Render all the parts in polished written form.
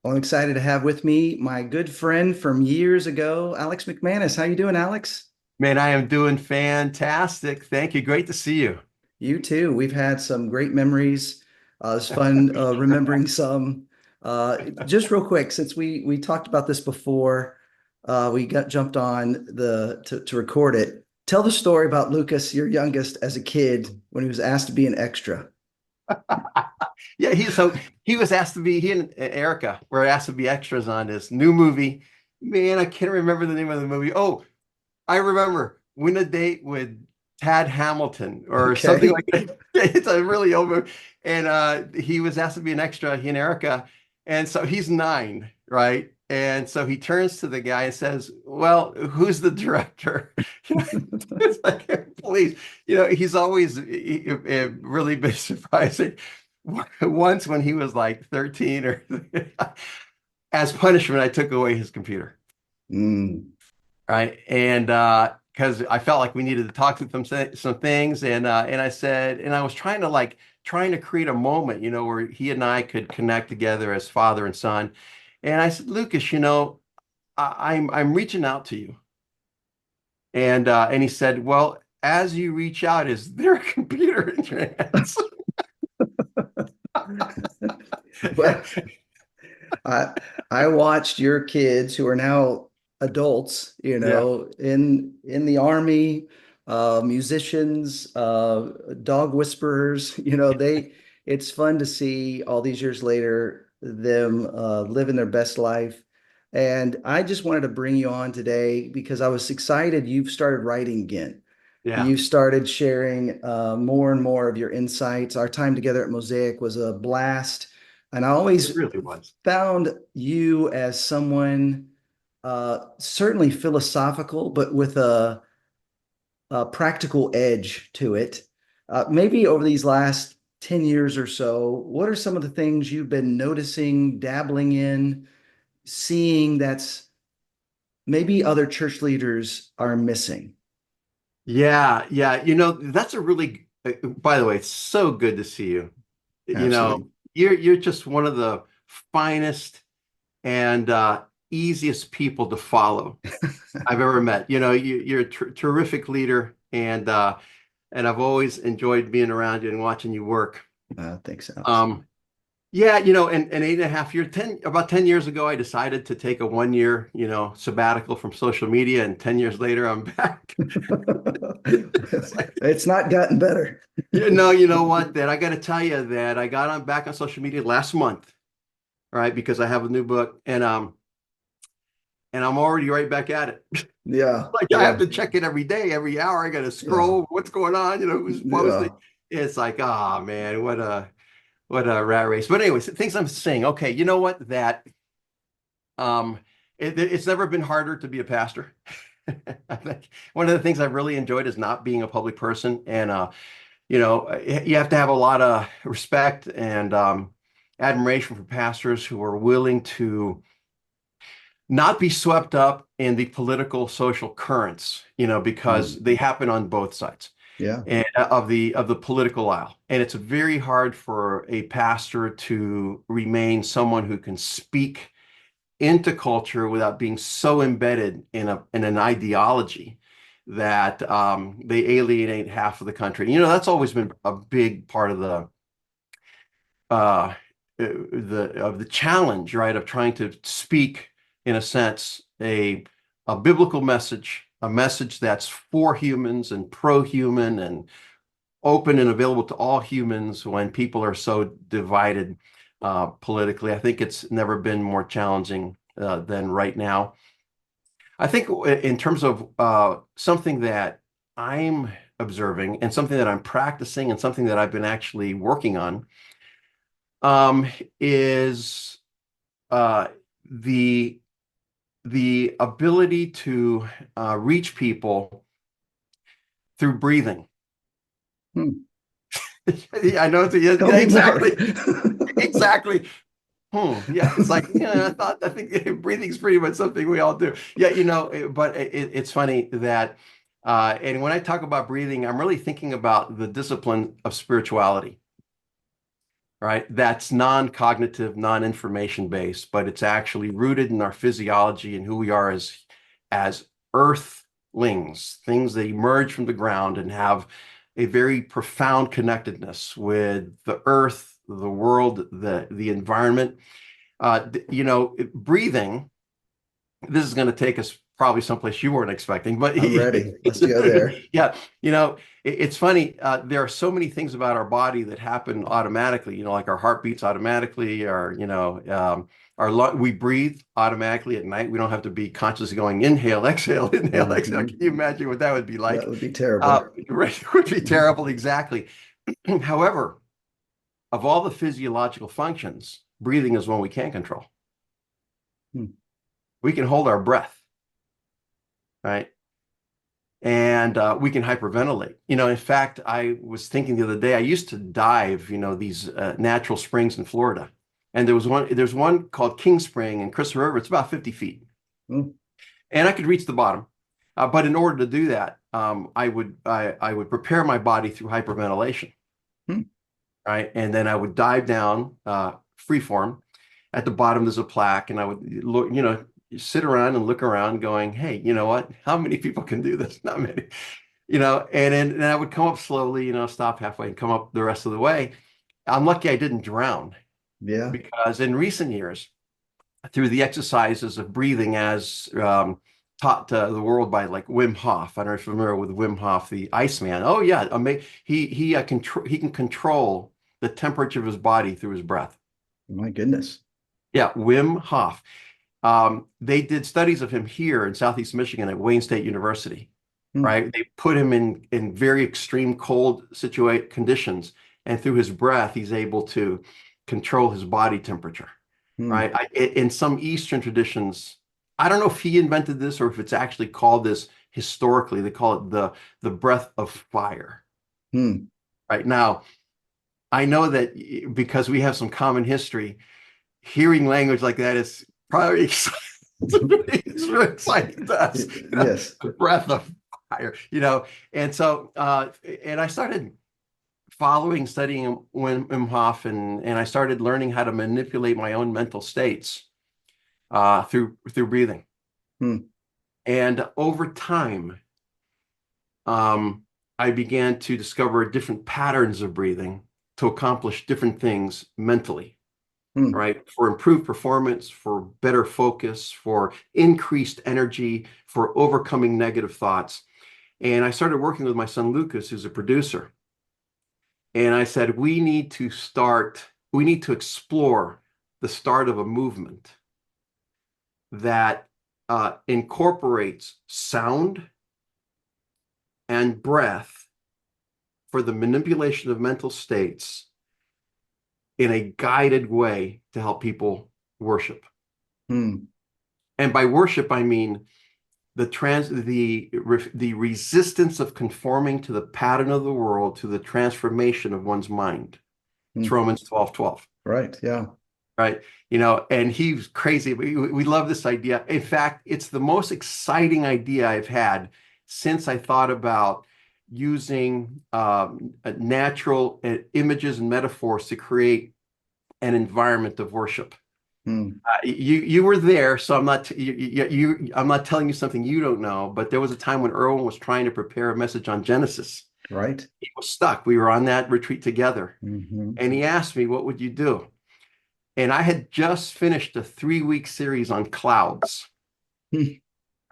Well, I'm excited to have with me my good friend from years ago, Alex McManus. How you doing, Alex? Man, I am doing fantastic. Thank you. Great to see you. You too. We've had some great memories. It's fun remembering some. Just real quick, since we talked about this before, we got jumped on to record it. Tell the story about Lucas, your youngest, as a kid when he was asked to be an extra. Yeah, he was asked to be he and Erica were asked to be extras on this new movie. Man, I can't remember the name of the movie. Oh, I remember Win a Date with Tad Hamilton or something Okay. like that. It's a really over and he was asked to be an extra, he and Erica. And so he's 9, right? And so he turns to the guy and says, "Well, who's the director?" It's like, please, he's always really been surprising. Once when he was like 13 or as punishment, I took away his computer. Mm. Right. And because I felt like we needed to talk through some things. And I said, and I was trying to create a moment, where he and I could connect together as father and son. And I said, Lucas, I'm reaching out to you. And he said, well, as you reach out, is there a computer in your hands? Well, I I watched your kids who are now adults, Yeah. in the army, musicians, dog whisperers, it's fun to see all these years later them living their best life. And I just wanted to bring you on today because I was excited you've started writing again. Yeah. You started sharing more and more of your insights. Our time together at Mosaic was a blast. And I It always really was. found you as someone certainly philosophical, but with a practical edge to it. Maybe over these last 10 years or so, what are some of the things you've been noticing, dabbling in, seeing that's maybe other church leaders are missing? Yeah. Yeah. That's a really, by the way, it's so good to see you. You know, Absolutely. you're just one of the finest and easiest people to follow I've ever met. You're a terrific leader, and I've always enjoyed being around you and watching you work. Thanks, Alex. Um, yeah, and 8.5 years, about 10 years ago, I decided to take a 1 year, sabbatical from social media, and 10 years later, I'm back. It's like, It's not gotten better. you know what? That I got to tell you that I got on back on social media last month, right? Because I have a new book, and I'm already right back at it. Yeah, Like I have yeah, to check it every day, every hour. I got to yeah, scroll. What's going on? Who's posting? yeah. It's like, ah, man, what a rat race. But anyways, things I'm saying. Okay, you know what? That um, it's never been harder to be a pastor. I think one of the things I've really enjoyed is not being a public person, and you have to have a lot of respect and admiration for pastors who are willing to not be swept up in the political social currents, because Mm. they happen on both sides Yeah. and of the political aisle. And it's very hard for a pastor to remain someone who can speak into culture without being so embedded in an ideology that they alienate half of the country. That's always been a big part of the challenge, right, of trying to speak, in a sense, a biblical message, a message that's for humans and pro-human and open and available to all humans when people are so divided politically. I think it's never been more challenging than right now. I think in terms of something that I'm observing and something that I'm practicing and something that I've been actually working on um, is uh, the the ability to reach people through breathing. Hmm. Yeah, I know yeah, Tell yeah, me more. exactly, exactly. Yeah, it's like, I think breathing is pretty much something we all do. Yeah, but it's funny that, and when I talk about breathing, I'm really thinking about the discipline of spirituality. right? That's non-cognitive, non-information based, but it's actually rooted in our physiology and who we are as earthlings, things that emerge from the ground and have a very profound connectedness with the earth, the world, the environment. Breathing, this is going to take us probably someplace you weren't expecting, but I'm ready. Let's go there. yeah, it's funny. There are so many things about our body that happen automatically, like our heart beats automatically, we breathe automatically at night. We don't have to be consciously going inhale, exhale, inhale, exhale. Mhm. Can you imagine what that would be That like? would be terrible. It would be terrible, exactly. However, of all the physiological functions, breathing is one we can control. Hmm. We can hold our breath, right? And we can hyperventilate. In fact, I was thinking the other day, I used to dive, these natural springs in Florida. And there's one called King Spring in Crystal River. It's about 50 feet. Hmm. And I could reach the bottom. But in order to do that, I would prepare my body through hyperventilation, Hmm. right? And then I would dive down, free form. At the bottom, there's a plaque, and I would look, sit around and look around going, hey, you know what? How many people can do this? Not many, and then I would come up slowly, stop halfway and come up the rest of the way. I'm lucky I didn't drown Yeah. because in recent years, through the exercises of breathing as taught to the world by like Wim Hof. I don't know if you're familiar with Wim Hof, the Iceman. Oh yeah, he can control the temperature of his body through his breath. My goodness. Yeah, Wim Hof. They did studies of him here in Southeast Michigan at Wayne State University, Hmm. right? They put him in very extreme cold situate conditions, and through his breath, he's able to control his body temperature, Hmm. right? In some Eastern traditions, I don't know if he invented this or if it's actually called this historically. They call it the breath of fire. Hmm. Right now, I know that because we have some common history, hearing language like that is probably it's really exciting to us, Yes. a breath of fire, And so, and I started following, studying Wim Hof, and I started learning how to manipulate my own mental states through breathing. Hmm. And over time, um, I began to discover different patterns of breathing to accomplish different things mentally, Hmm. right? For improved performance, for better focus, for increased energy, for overcoming negative thoughts. And I started working with my son Lucas, who's a producer. And I said, we need to explore the start of a movement that incorporates sound and breath for the manipulation of mental states in a guided way to help people worship. Hmm. And by worship, I mean the resistance of conforming to the pattern of the world to the transformation of one's mind. It's Hmm. Romans 12:12. Right. Yeah. Right. And he's crazy. We love this idea. In fact, it's the most exciting idea I've had since I thought about using natural images and metaphors to create an environment of worship. Hmm. You were there, so I'm not telling you something you don't know. But there was a time when Erwin was trying to prepare a message on Genesis. Right. He was stuck. We were on that retreat together, Hmm. and he asked me, "What would you do?" And I had just finished a 3-week series on clouds, right?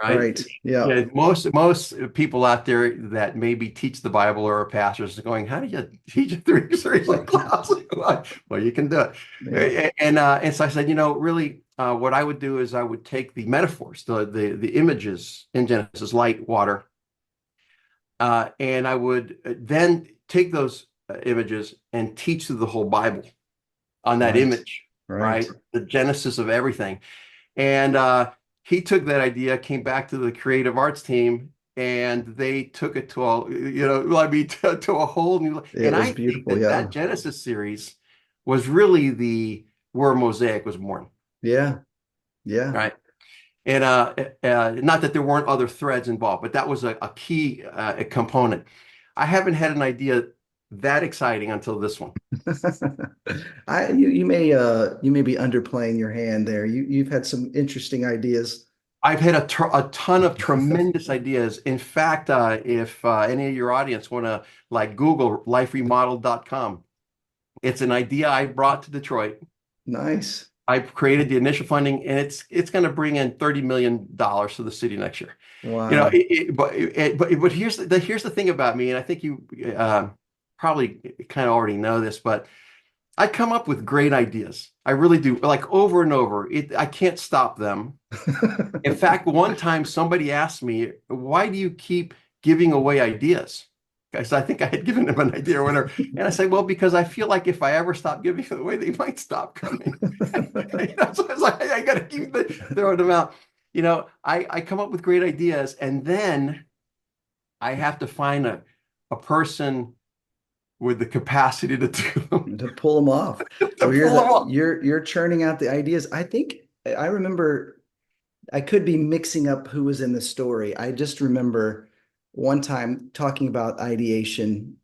Right. Yeah. Yeah, most people out there that maybe teach the Bible or are pastors are going, "How do you teach a 3-week series on clouds?" Well, you can do it. Yeah. And so I said, really, what I would do is I would take the metaphors, the images in Genesis, light, water, and I would then take those images and teach through the whole Bible on that Right. image, Right. right? The genesis of everything. And he took that idea, came back to the creative arts team, and they took it to to a whole new. It And was I think beautiful. that Yeah. Genesis series was really the where Mosaic was born, Yeah. Yeah. right? And not that there weren't other threads involved, but that was a key component. I haven't had an idea that exciting until this one. You may be underplaying your hand there. You've had some interesting ideas. I've had a ton of tremendous ideas. In fact, if any of your audience want to like Google liferemodel.com, it's an idea I brought to Detroit. Nice. I've created the initial funding, and it's going to bring in $30 million to the city next year. You know, Wow. but here's the thing about me, and I think you probably kind of already know this, but I come up with great ideas. I really do, like over and over. I can't stop them. In fact, one time somebody asked me, "Why do you keep giving away ideas?" Because I think I had given them an idea or whatever. And I said, "Well, because I feel like if I ever stop giving it away, they might stop coming." So it's like I got to keep throwing them out. I come up with great ideas, and then I have to find a person with the capacity to do them, To pull them off. to So pull them off. you're churning out the ideas. I think I remember I could be mixing up who was in the story. I just remember one time talking about ideation.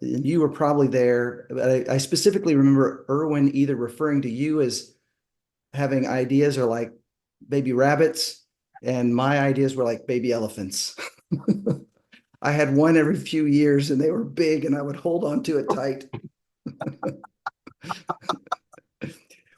And you were probably there. But I specifically remember Irwin either referring to you as having ideas or like baby rabbits, and my ideas were like baby elephants. I had one every few years and they were big and I would hold on to it tight.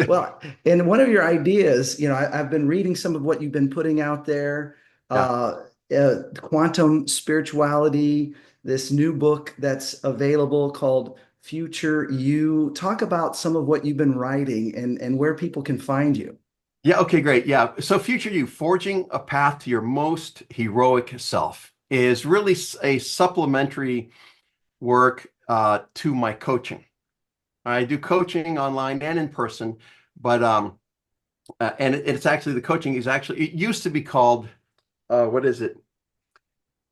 Well, and one of your ideas, I've been reading some of what you've been putting out there, Yeah. quantum spirituality, this new book that's available called FutureU. Talk about some of what you've been writing and where people can find you. Yeah. Okay, great. Yeah. So FutureU, forging a path to your most heroic self, is really a supplementary work to my coaching. I do coaching online and in person, but and it's actually the coaching is actually it used to be called what is it?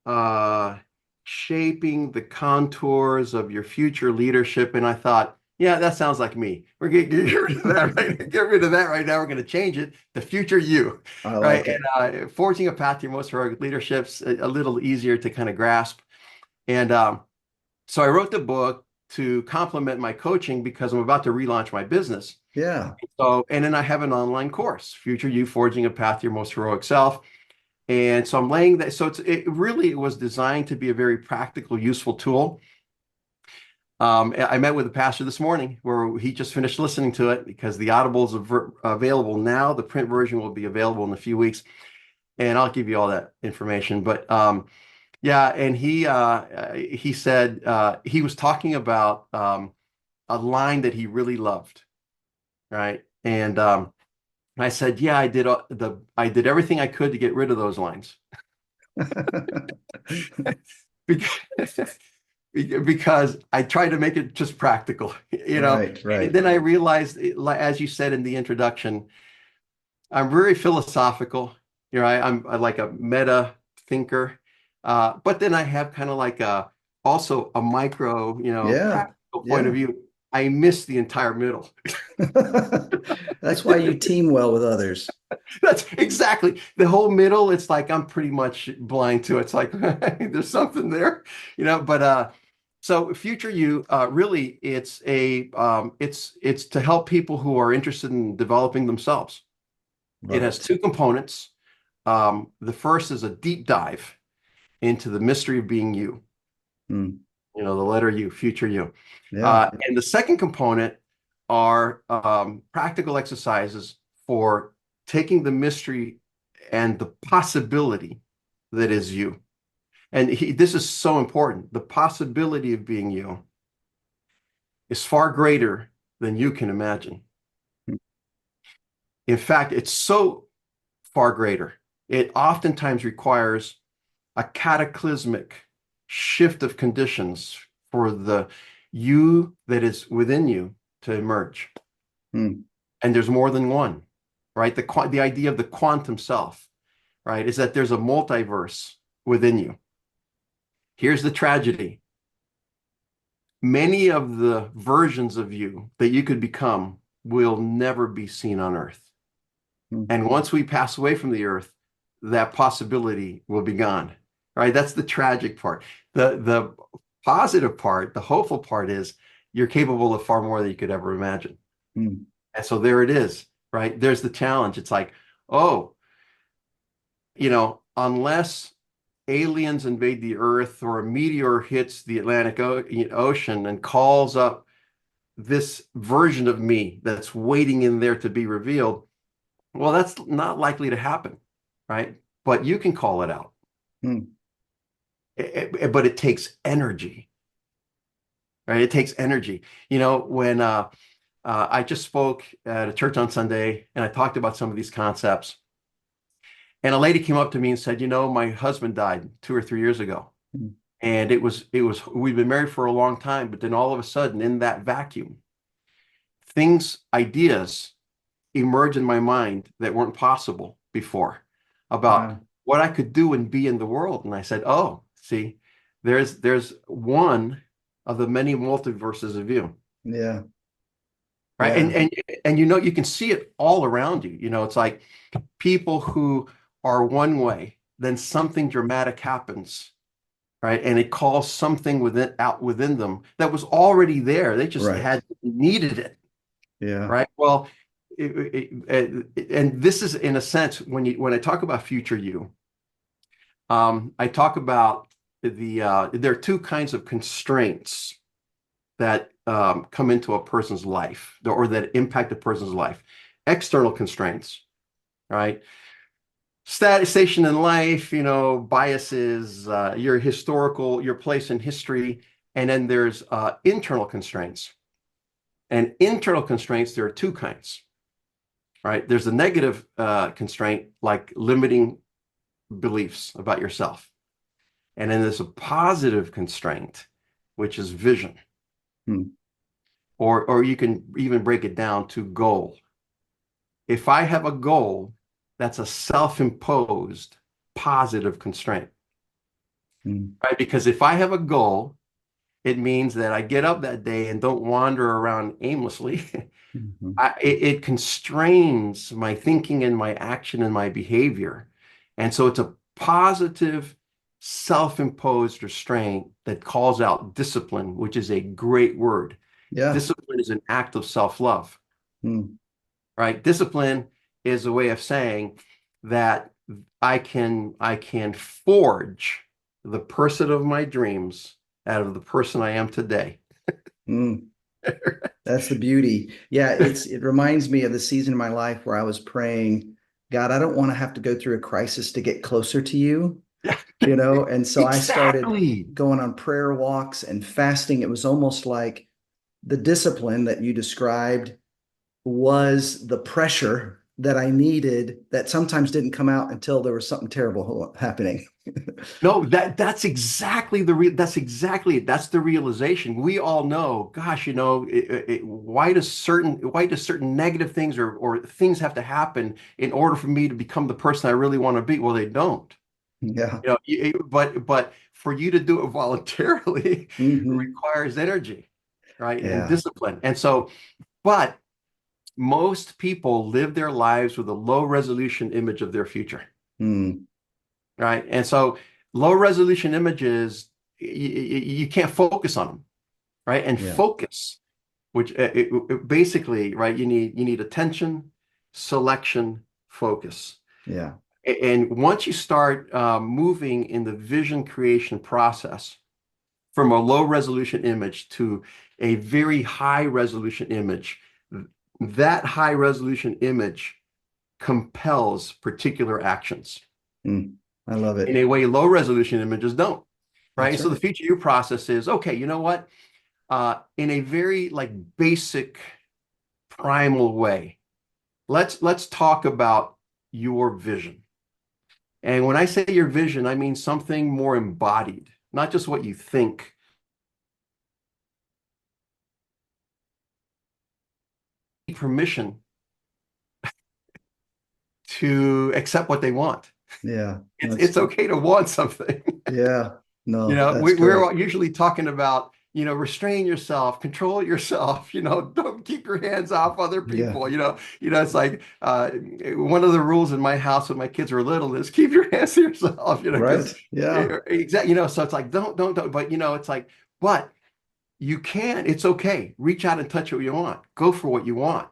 Uh, Shaping the contours of your future leadership. And I thought, yeah, that sounds like me. We're gonna get rid of that right. Get rid of that right now. We're gonna change it to future you, I right? like it. And forging a path to your most heroic leadership's a little easier to kind of grasp. And so I wrote the book to complement my coaching because I'm about to relaunch my business. Yeah. So, and then I have an online course, Future You, Forging a Path to Your Most Heroic Self. And so I'm laying that. So it was designed to be a very practical, useful tool. I met with the pastor this morning where he just finished listening to it because the Audible is available now. The print version will be available in a few weeks, and I'll give you all that information. But yeah, and he said he was talking about a line that he really loved, right? And I said, yeah, I did everything I could to get rid of those lines because, because I tried to make it just practical, you know. Right, And right. then I realized, as you said in the introduction, I'm very philosophical. I'm like a meta thinker, but then I have kind of like also a micro, Yeah, practical point of yeah. view. I miss the entire middle. That's why you team well with others. That's exactly the whole middle. It's like I'm pretty much blind to it. It's like there's something there, But so Future You, really, it's to help people who are interested in developing themselves. It Love has it. two components. The first is a deep dive into the mystery of being you. Hmm. The letter U, Future You. Yeah. And the second component are practical exercises for taking the mystery and the possibility that is you. And this is so important. The possibility of being you is far greater than you can imagine. In fact, it's so far greater. It oftentimes requires a cataclysmic shift of conditions for the you that is within you to emerge. Hmm. And there's more than one, right? The idea of the quantum self, right, is that there's a multiverse within you. Here's the tragedy. Many of the versions of you that you could become will never be seen on Earth. Hmm. And once we pass away from the Earth, that possibility will be gone, right? That's the tragic part. The positive part, the hopeful part is you're capable of far more than you could ever imagine. Mm. And so there it is, right? There's the challenge. It's like, oh, unless aliens invade the earth or a meteor hits the Atlantic Ocean and calls up this version of me that's waiting in there to be revealed, well, that's not likely to happen, right? But you can call it out. Mm. But it takes energy, right? It takes energy. When I just spoke at a church on Sunday and I talked about some of these concepts, and a lady came up to me and said, my husband died 2 or 3 years ago. Mm. And we've been married for a long time, but then all of a sudden in that vacuum, ideas emerge in my mind that weren't possible before about Wow. what I could do and be in the world. And I said, oh, see, there's one of the many multiverses of you, Yeah. right? Yeah. And you can see it all around you. It's like people who are one way, then something dramatic happens, right? And it calls something within them that was already there. They just Right. had needed it, Yeah. right? Well, and this is in a sense when I talk about future you, I talk about there are two kinds of constraints that come into a person's life or that impact a person's life. External constraints, right? Station in life, biases, your place in history, and then there's internal constraints. And internal constraints, there are two kinds, right? There's a negative constraint, like limiting beliefs about yourself. And then there's a positive constraint, which is vision. Mm. Or you can even break it down to goal. If I have a goal, that's a self-imposed positive constraint, Mm. right? Because if I have a goal, it means that I get up that day and don't wander around aimlessly. Mhm. It constrains my thinking and my action and my behavior. And so it's a positive self-imposed restraint that calls out discipline, which is a great word. Yeah. Discipline is an act of self-love, Mm. right? Discipline is a way of saying that I can forge the person of my dreams out of the person I am today. Mm. That's the beauty. Yeah, it reminds me of the season of my life where I was praying, God, I don't want to have to go through a crisis to get closer to you, Yeah, and so I started exactly. going on prayer walks and fasting. It was almost like the discipline that you described was the pressure that I needed that sometimes didn't come out until there was something terrible happening. No, that's exactly it. That's the realization. We all know, gosh, why does certain negative things or things have to happen in order for me to become the person I really want to be? Well, they don't. Yeah. But for you to do it voluntarily Hmm. requires energy, right? And Yeah. discipline. But most people live their lives with a low resolution image of their future, Mm. right? And so low resolution images, you can't focus on them, right? And Yeah. focus, which basically, right, you need attention, selection, focus. Yeah. And once you start moving in the vision creation process from a low resolution image to a very high resolution image, that high resolution image compels particular actions Mm. I love in it. a way low resolution images don't, right? That's So the right. FutureU process is, okay, you know what? In a very like basic primal way, let's talk about your vision. And when I say your vision, I mean something more embodied, not just what you think. Permission to accept what they want. Yeah. It's okay to want something. Yeah. No, that's We're great. usually talking about, restrain yourself, control yourself, don't keep your hands off other Yeah. people, it's like one of the rules in my house when my kids were little is keep your hands to yourself, because Right. Yeah. exactly, so it's like don't, but it's like but you can, it's okay. Reach out and touch what you want. Go for what you want.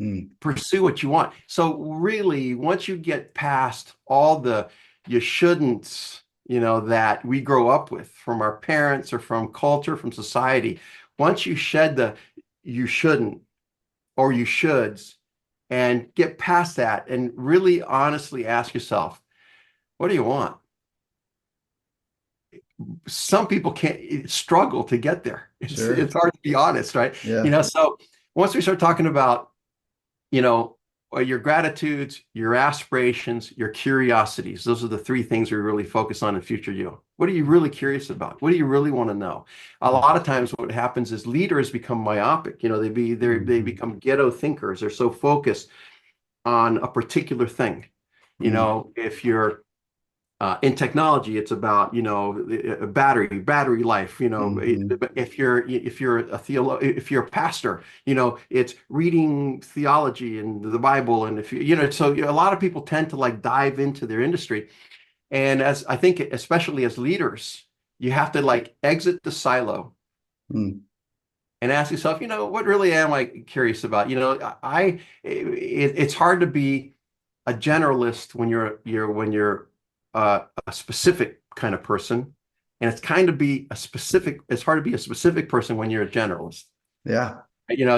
Mm. Pursue what you want. So really, once you get past all the you shouldn'ts, that we grow up with from our parents or from culture, from society, once you shed the you shouldn't or you shoulds and get past that and really honestly ask yourself, what do you want? Some people can't struggle to get there. It's Sure. hard to be honest, right? Yeah. So once we start talking about, your gratitudes, your aspirations, your curiosities, those are the three things we really focus on in Future You. What are you really curious about? What do you really want to know? A lot of times what happens is leaders become myopic. They Mhm. become ghetto thinkers. They're so focused on a particular thing. Mm. If you're in technology, it's about battery life. Mhm. If you're if you're a pastor, it's reading theology and the Bible, and if so a lot of people tend to like dive into their industry, and as I think, especially as leaders, you have to like exit the silo Mm. and ask yourself, what really am I curious about? It's hard to be a generalist when you're a specific kind of person, and it's hard to be a specific person when you're a generalist. Yeah.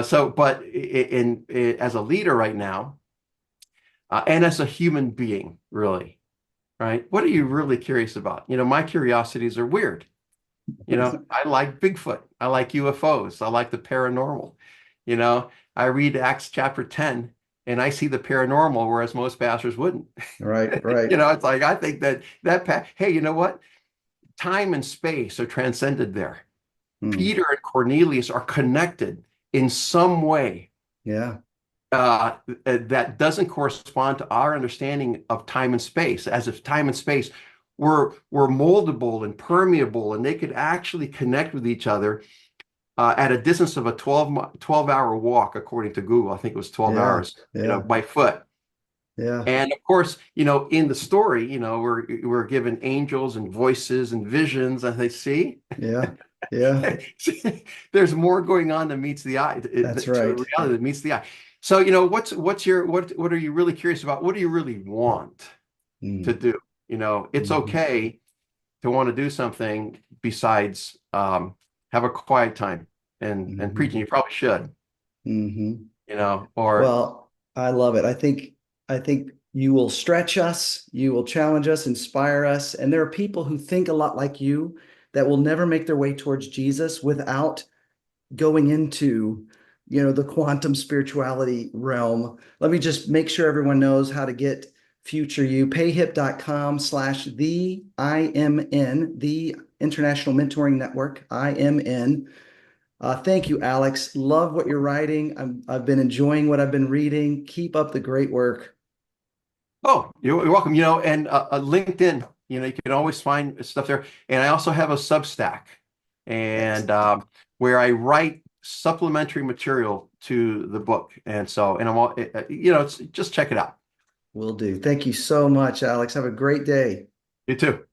So but as a leader right now, and as a human being, really, right? What are you really curious about? My curiosities are weird. I like Bigfoot. I like UFOs. I like the paranormal. You know, I read Acts chapter 10 and I see the paranormal, whereas most pastors wouldn't. Right. Right. It's like I think hey, you know what? Time and space are transcended there. Mm. Peter and Cornelius are connected in some way Yeah. that doesn't correspond to our understanding of time and space, as if time and space were moldable and permeable, and they could actually connect with each other at a distance of a 12-hour walk, according to Google. I think it was 12 Yeah. hours, Yeah. by foot. Yeah. And of course, in the story, we're given angels and voices and visions, and they see. Yeah. Yeah. There's more going on than meets the eye, That's to right. reality that meets the eye. So, what are you really curious about? What do you really want to Mm. do? It's Mhm. okay to want to do something besides have a quiet time and preaching. Mhm. You probably should, Mhm. or Well, I love it. I think you will stretch us, you will challenge us, inspire us, and there are people who think a lot like you that will never make their way towards Jesus without going into, the quantum spirituality realm. Let me just make sure everyone knows how to get FutureU, payhip.com/the IMN, the International Mentoring Network, IMN. Thank you, Alex. Love what you're writing. I've been enjoying what I've been reading. Keep up the great work. oh, you're welcome. And LinkedIn, you can always find stuff there. And I also have a Substack, and Excellent. where I write supplementary material to the book. And so, and I'm all, just check it out. Will do. Thank you so much, Alex. Have a great day. You too.